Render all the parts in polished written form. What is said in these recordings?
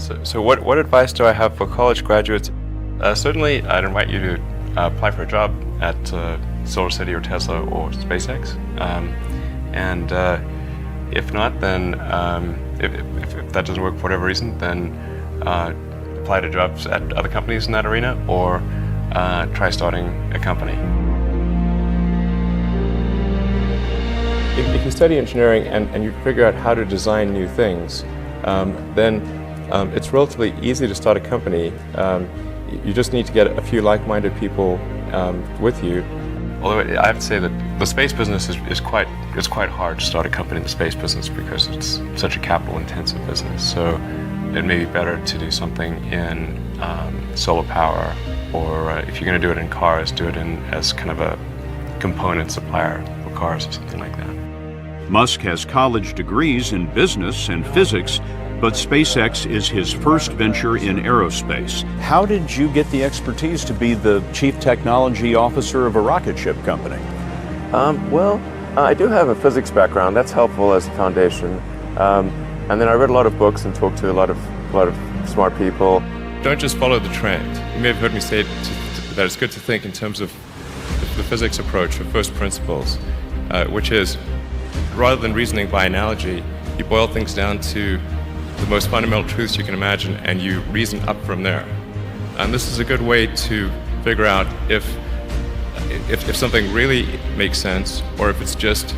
So what advice do I have for college graduates? Certainly, I'd invite you to apply for a job at SolarCity or Tesla or SpaceX. And if not, then if that doesn't work for whatever reason, then apply to jobs at other companies in that arena, or try starting a company. If you study engineering and you figure out how to design new things, then it's relatively easy to start a company. You just need to get a few like-minded people with you. Although I have to say that the space business is quite hard to start a company in the space business because it's such a capital-intensive business. So it may be better to do something in solar power, or if you're going to do it in cars, do it as kind of a component supplier for cars or something like that. Musk has college degrees in business and physics, but SpaceX is his first venture in aerospace. How did you get the expertise to be the chief technology officer of a rocket ship company? I do have a physics background. That's helpful as a foundation. And then I read a lot of books and talked to a lot of smart people. Don't just follow the trend. You may have heard me say that it's good to think in terms of the physics approach of first principles, which is, rather than reasoning by analogy, you boil things down to the most fundamental truths you can imagine, and you reason up from there. And this is a good way to figure out if something really makes sense, or if it's just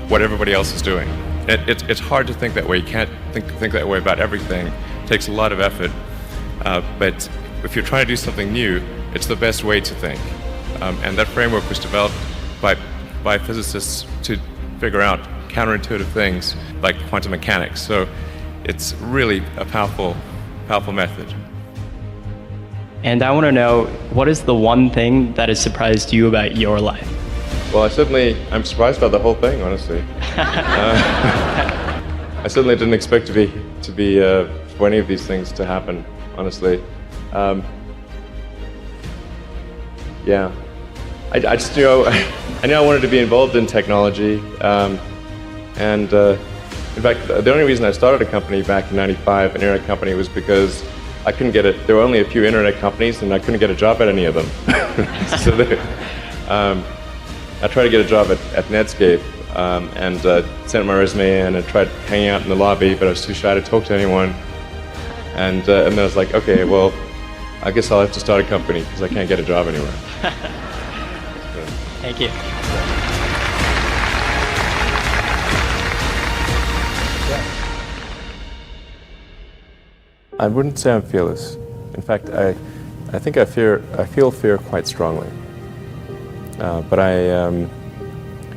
what everybody else is doing. It's hard to think that way. You can't think that way about everything. It takes a lot of effort. But if you're trying to do something new, it's the best way to think. And that framework was developed by physicists to figure out counterintuitive things like quantum mechanics. So it's really a powerful method. And I want to know, what is the one thing that has surprised you about your life? Well, I'm surprised by the whole thing, honestly. I certainly didn't expect to be for any of these things to happen, honestly. Yeah, I just I knew I wanted to be involved in technology, and in fact, the only reason I started a company back in '95, an internet company, was because I couldn't get it. There were only a few internet companies, and I couldn't get a job at any of them. So I tried to get a job at Netscape, and sent my resume in and tried hanging out in the lobby, but I was too shy to talk to anyone. And then I was like, okay, well, I guess I'll have to start a company because I can't get a job anywhere. Thank you. I wouldn't say I'm fearless. In fact, I think I feel fear quite strongly. But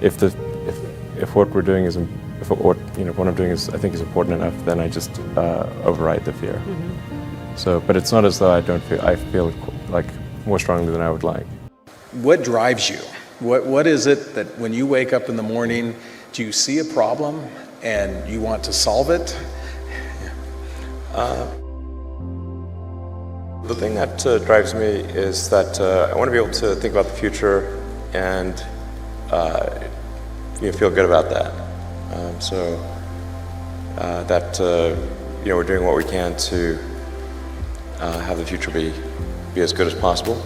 if what we're doing what I'm doing I think is important enough, then I just override the fear. Mm-hmm. So, but it's not as though I feel like more strongly than I would like. What drives you? What is it that when you wake up in the morning, do you see a problem and you want to solve it? The thing that drives me is that I want to be able to think about the future and feel good about that. We're doing what we can to have the future be as good as possible,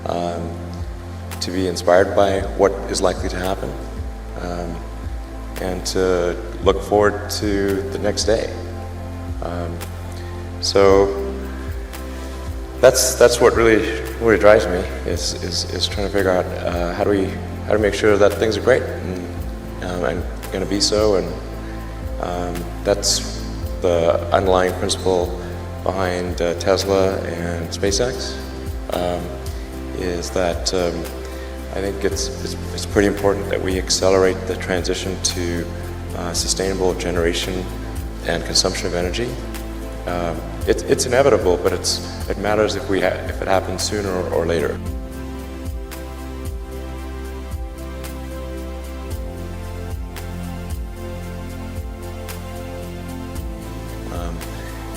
to be inspired by what is likely to happen, and to look forward to the next day. So that's what really drives me, is trying to figure out how to make sure that things are great and going to be so, and that's the underlying principle behind Tesla and SpaceX. Is that I think it's pretty important that we accelerate the transition to sustainable generation and consumption of energy. It's inevitable, but it matters if it happens sooner or later.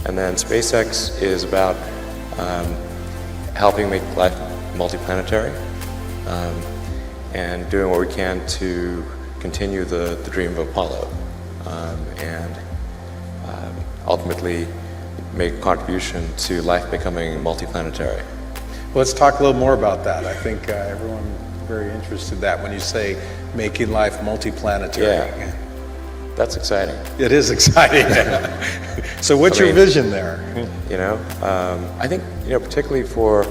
And then SpaceX is about helping make life multiplanetary, and doing what we can to continue the dream of Apollo, and ultimately make a contribution to life becoming multiplanetary. Well, let's talk a little more about that. I think everyone very interested in that when you say making life multiplanetary. Yeah, that's exciting. It is exciting. So what's your vision there? You know, I think, you know, particularly for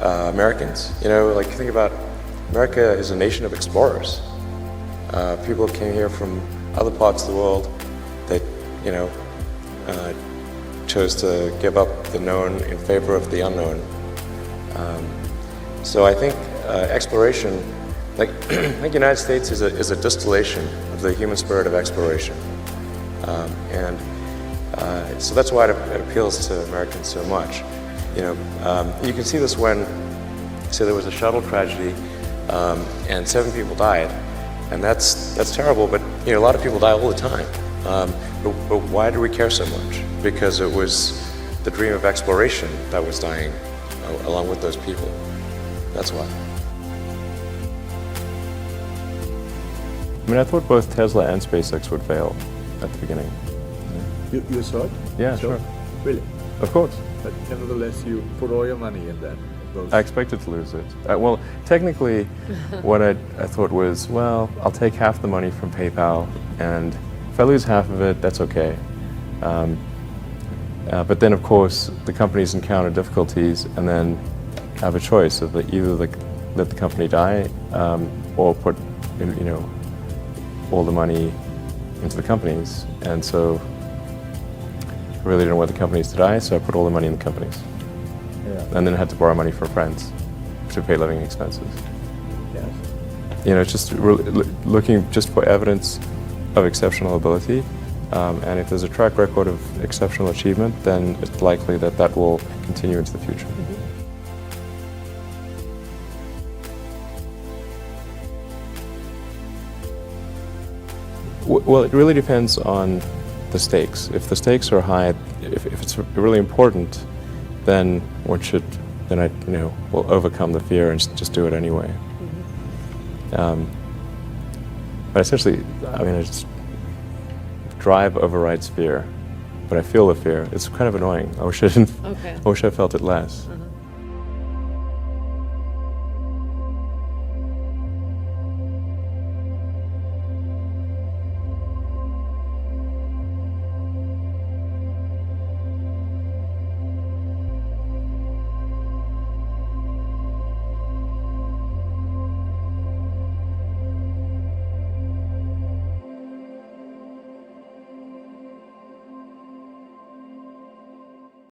Americans, you know, like think about America is a nation of explorers. People came here from other parts of the world that, you know, chose to give up the known in favor of the unknown. So I think exploration, like I think the United States is a distillation of the human spirit of exploration, and so that's why it appeals to Americans so much. You know, you can see this when, say, there was a shuttle tragedy, and 7 people died, and that's terrible. But you know, a lot of people die all the time. But why do we care so much? Because it was the dream of exploration that was dying along with those people. That's why. I mean, I thought both Tesla and SpaceX would fail at the beginning. You thought? Yeah, sure. Really? Of course. But nevertheless, you put all your money in that. I expected to lose it. Well, technically, what I thought was, well, I'll take half the money from PayPal, and if I lose half of it, that's okay. But then, of course, the companies encounter difficulties, and then have a choice of either let the company die, or put, you know, all the money into the companies. And so I really didn't want the companies to die, so I put all the money in the companies. Yeah. And then I had to borrow money from friends to pay living expenses. Yes. You know, it's just looking just for evidence of exceptional ability. And if there's a track record of exceptional achievement, then it's likely that that will continue into the future. Well, it really depends on the stakes. If the stakes are high, if it's really important, then I, you know, will overcome the fear and just do it anyway. But essentially, I mean, I just drive overrides fear, but I feel the fear. It's kind of annoying. I wish I didn't. Okay. I wish I felt it less.